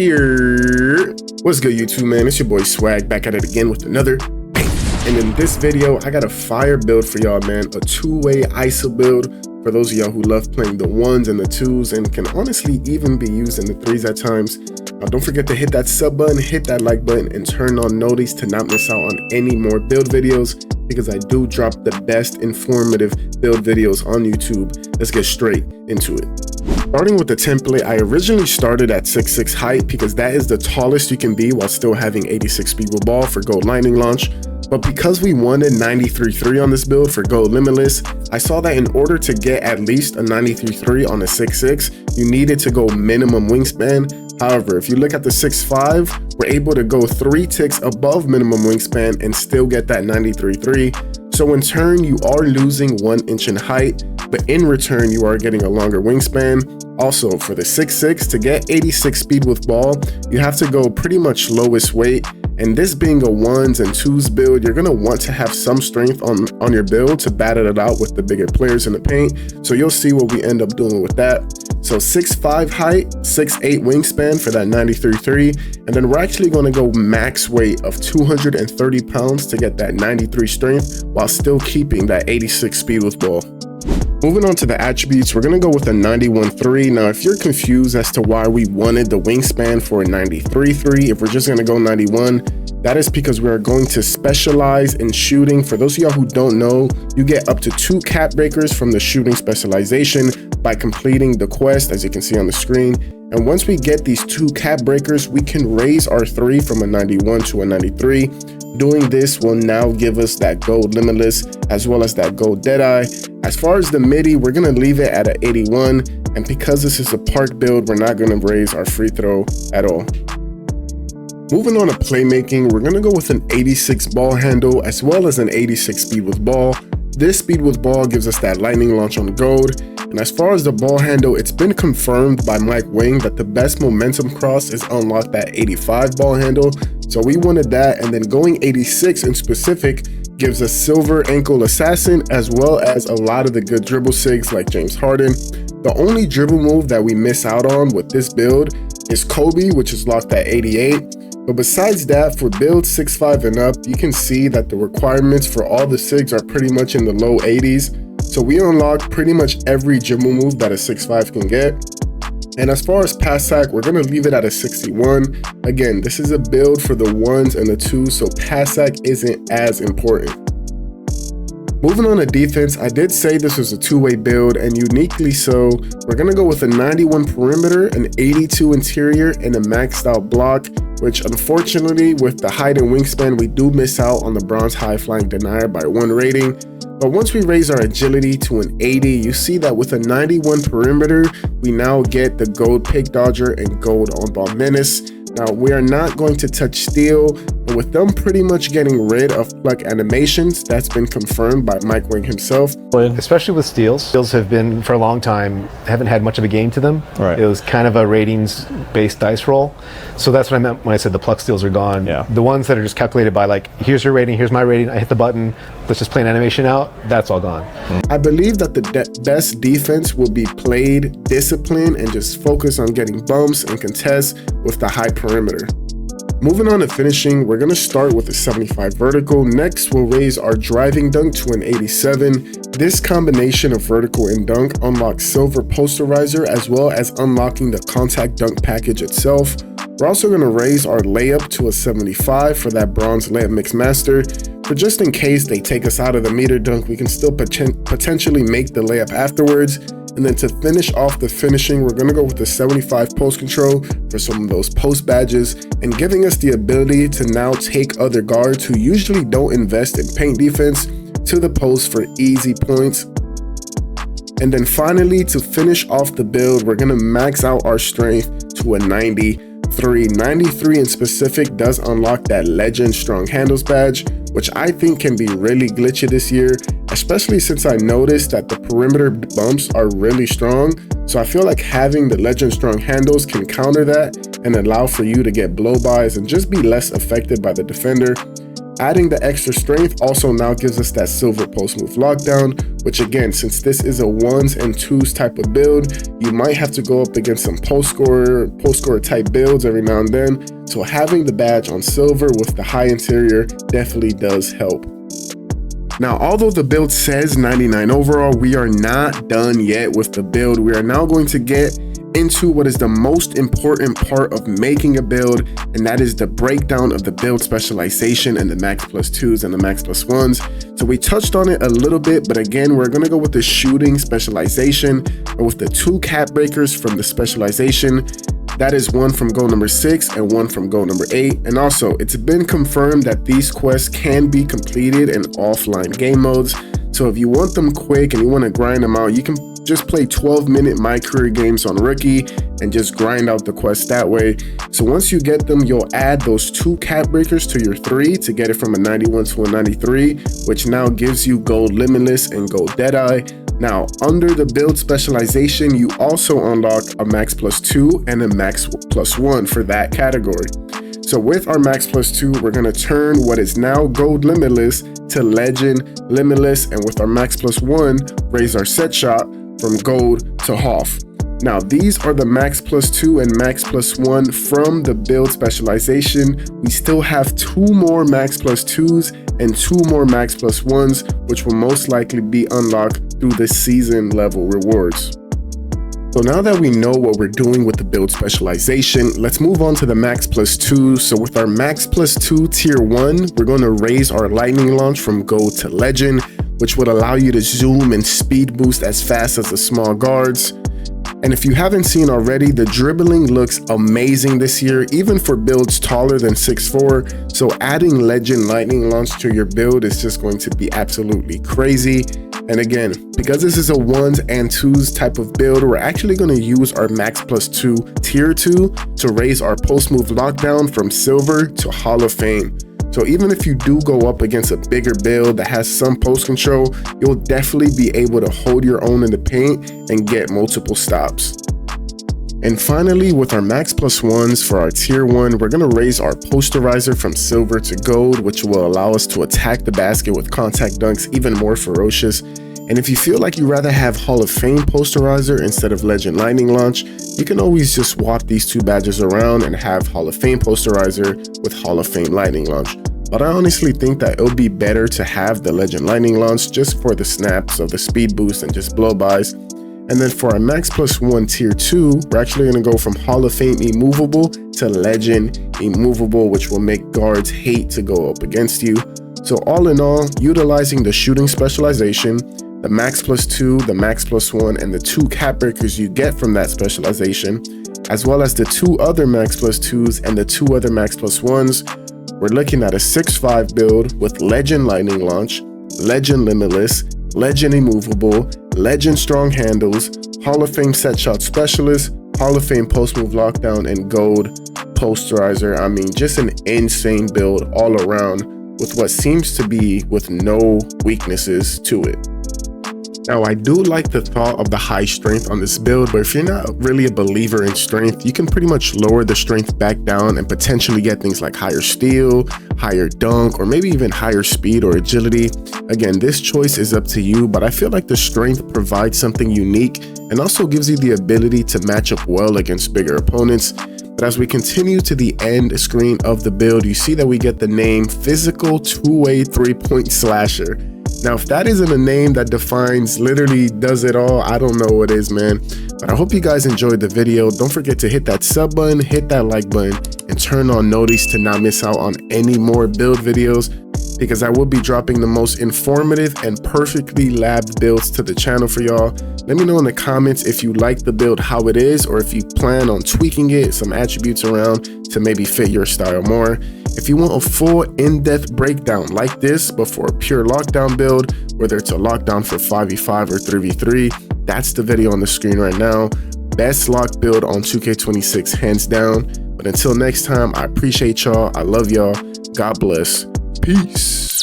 Here, what's good YouTube, man? It's your boy Swag back at it again with another bang. And in this video, I got a fire build for y'all, man. A two-way ISO build for those of y'all who love playing the ones and the twos and can honestly even be used in the threes at times. Don't forget to hit that sub button, hit that like button, and turn on notice to not miss out on any more build videos, because I do drop the best informative build videos on YouTube. Let's get straight into it. Starting with the template, I originally started at 6'6" height because that is the tallest you can be while still having 86 speed with ball for gold lightning launch. But because we wanted 93.3 on this build for gold limitless, I saw that in order to get at least a 93.3 on a 6'6", you needed to go minimum wingspan. However, if you look at the 6'5", we're able to go 3 ticks above minimum wingspan and still get that 93.3. So in turn, you are losing 1 inch in height, but in return, you are getting a longer wingspan. Also, for the 6'6", to get 86 speed with ball, you have to go pretty much lowest weight. And this being a ones and twos build, you're gonna want to have some strength on your build to battle it out with the bigger players in the paint. So you'll see what we end up doing with that. So 6'5" height, 6'8" wingspan for that 93.3, and then we're actually going to go max weight of 230 pounds to get that 93 strength while still keeping that 86 speed with ball. Moving on to the attributes, we're going to go with a 91.3. Now, if you're confused as to why we wanted the wingspan for a 93.3, if we're just going to go 91, that is because we are going to specialize in shooting. For those of y'all who don't know, you get up to 2 cap breakers from the shooting specialization by completing the quest, as you can see on the screen. And once we get these 2 cap breakers, we can raise our 3 from a 91 to a 93. Doing this will now give us that gold limitless as well as that gold deadeye. As far as the midi, we're going to leave it at an 81. And because this is a park build, we're not going to raise our free throw at all. Moving on to playmaking, we're going to go with an 86 ball handle as well as an 86 speed with ball. This speed with ball gives us that lightning launch on gold. And as far as the ball handle, it's been confirmed by Mike Wing that the best momentum cross is unlocked that 85 ball handle. So we wanted that, and then going 86 in specific gives us silver ankle assassin as well as a lot of the good dribble sigs like James Harden. The only dribble move that we miss out on with this build is Kobe, which is locked at 88. But besides that, for builds 6'5" and up, you can see that the requirements for all the SIGs are pretty much in the low 80s. So we unlock pretty much every dribble move that a 6'5" can get. And as far as pass sack, we're going to leave it at a 61. Again, this is a build for the ones and the twos, so pass sack isn't as important. Moving on to defense, I did say this was a two-way build, and uniquely so. We're going to go with a 91 perimeter, an 82 interior, and a maxed out block, which unfortunately with the height and wingspan, we do miss out on the bronze high flying denier by 1 rating. But once we raise our agility to an 80, you see that with a 91 perimeter, we now get the gold pick dodger and gold on ball menace. Now, we are not going to touch steal, and with them pretty much getting rid of pluck animations, that's been confirmed by Mike Wing himself. Especially with steals. Steals have been, for a long time, haven't had much of a game to them. Right. It was kind of a ratings-based dice roll. So that's what I meant when I said the pluck steals are gone. Yeah. The ones that are just calculated by like, here's your rating, here's my rating, I hit the button, let's just play an animation out, that's all gone. I believe that the best defense will be played disciplined and just focus on getting bumps and contests with the high perimeter. Moving on to finishing, we're going to start with a 75 vertical. Next, we'll raise our driving dunk to an 87. This combination of vertical and dunk unlocks silver posterizer as well as unlocking the contact dunk package itself. We're also going to raise our layup to a 75 for that bronze layup mix master. For just in case they take us out of the meter dunk, we can still potentially make the layup afterwards. And then to finish off the finishing, we're going to go with the 75 post control for some of those post badges and giving us the ability to now take other guards who usually don't invest in paint defense to the post for easy points. And then finally, to finish off the build, we're going to max out our strength to a 93. 93 in specific does unlock that legend strong handles badge, which I think can be really glitchy this year, especially since I noticed that the perimeter bumps are really strong. So I feel like having the legend strong handles can counter that and allow for you to get blow-bys and just be less affected by the defender. Adding the extra strength also now gives us that silver post move lockdown, which again, since this is a ones and twos type of build, you might have to go up against some post scorer type builds every now and then. So having the badge on silver with the high interior definitely does help. Now, although the build says 99 overall, we are not done yet with the build. We are now going to get into what is the most important part of making a build, and that is the breakdown of the build specialization and the max plus twos and the max plus ones. So we touched on it a little bit, but again, we're going to go with the shooting specialization or with the 2 cap breakers from the specialization. That is one from goal number 6 and one from goal number 8. And also, it's been confirmed that these quests can be completed in offline game modes. So if you want them quick and you want to grind them out, you can just play 12-minute My Career games on Rookie and just grind out the quest that way. So once you get them, you'll add those 2 cap breakers to your 3 to get it from a 91 to a 93, which now gives you gold Limitless and gold Deadeye. Now, under the build specialization, you also unlock a max plus 2 and a max plus 1 for that category. So with our max plus 2, we're going to turn what is now gold Limitless to legend Limitless, and with our max plus 1, raise our set shot from gold to half. Now, these are the max plus 2 and max plus 1 from the build specialization. We still have 2 more max plus 2s and 2 more max plus 1s, which will most likely be unlocked through the season level rewards. So now that we know what we're doing with the build specialization, let's move on to the max plus 2. So with our max plus 2 tier 1, we're going to raise our lightning launch from gold to legend, which would allow you to zoom and speed boost as fast as the small guards. And if you haven't seen already, the dribbling looks amazing this year, even for builds taller than 6'4". So adding legend lightning launch to your build is just going to be absolutely crazy. And again, because this is a ones and twos type of build, we're actually going to use our max plus 2 tier 2 to raise our post move lockdown from silver to Hall of Fame. So even if you do go up against a bigger build that has some post control, you'll definitely be able to hold your own in the paint and get multiple stops. And finally, with our max plus 1s for our tier 1, we're going to raise our posterizer from silver to gold, which will allow us to attack the basket with contact dunks even more ferocious. And if you feel like you'd rather have Hall of Fame posterizer instead of legend lightning launch, you can always just swap these 2 badges around and have Hall of Fame posterizer with Hall of Fame lightning launch. But I honestly think that it'll be better to have the legend lightning launch just for the snaps of the speed boost and just blow-bys. And then for our max plus 1 tier 2, we're actually going to go from Hall of Fame immovable to legend immovable, which will make guards hate to go up against you. So all in all, utilizing the shooting specialization, the max plus 2, the max plus 1, and the 2 cap breakers you get from that specialization, as well as the 2 other max plus 2s and the 2 other max plus 1s, we're looking at a 6'5" build with legend lightning launch, legend limitless, legend immovable, legend strong handles, Hall of Fame set shot specialist, Hall of Fame post move lockdown, and gold posterizer. I mean, just an insane build all around with what seems to be with no weaknesses to it. Now, I do like the thought of the high strength on this build, but if you're not really a believer in strength, you can pretty much lower the strength back down and potentially get things like higher steal, higher dunk, or maybe even higher speed or agility. Again, this choice is up to you, but I feel like the strength provides something unique and also gives you the ability to match up well against bigger opponents. But as we continue to the end screen of the build, you see that we get the name Physical Two-Way 3-Point Slasher. Now, if that isn't a name that defines, literally does it all, I don't know what is, man. But I hope you guys enjoyed the video. Don't forget to hit that sub button, hit that like button, and turn on notice to not miss out on any more build videos, because I will be dropping the most informative and perfectly labbed builds to the channel for y'all. Let me know in the comments if you like the build how it is, or if you plan on tweaking it, some attributes around to maybe fit your style more. If you want a full in-depth breakdown like this, but for a pure lockdown build, whether it's a lockdown for 5v5 or 3v3, that's the video on the screen right now. Best lock build on 2K26, hands down. But until next time, I appreciate y'all. I love y'all. God bless. Peace.